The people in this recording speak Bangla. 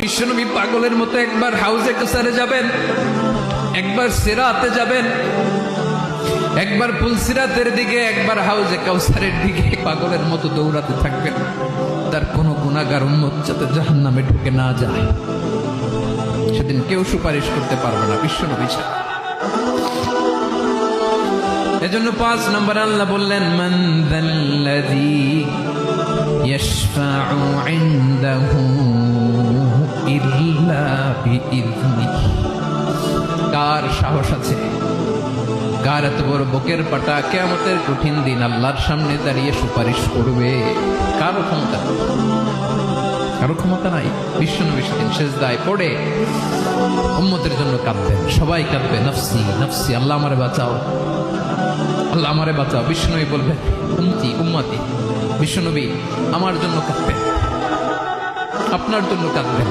বিশ্বনবী পাগলের মতো একবার হাউজে কাসারে যাবেন, একবার সিরাতে যাবেন, একবার পুলসিরাতের দিকে, একবার হাউজে কাউসারের দিকে পাগলের মতো দৌড়াতে থাকবেন। তার কোনো গুনাহগার উম্মত যাতে জাহান্নামে ঢুকে না যায়, সেদিন কেউ সুপারিশ করতে পারবে না বিশ্বনবী ছাড়া। এজন্য 5 নম্বর আল্লাহ বললেন, মান যাল্লাযী ইয়াশফাউ ইনদাহু ইল্লা বিইযনিহি। কার সাহস আছে, কার এত বড় বুকের পাটা কিয়ামতের কঠিন দিন আল্লাহর সামনে দাঁড়িয়ে সুপারিশ করবে? কারো ক্ষমতা নেই, কারো ক্ষমতা নাই। বিশ্বনবী সেদিন সেজদায় পড়ে উম্মতের জন্য কাঁদবেন, সবাই কাঁদবে, নফসি নফসি, আল্লাহ আমারে বাঁচাও, আল্লাহ আমারে বাঁচাও। বিশ্বনবী বলবেন, উম্মতি উম্মতি। বিশ্বনবী আমার জন্য কাঁদবেন, আপনার জন্য কাঁদবেন।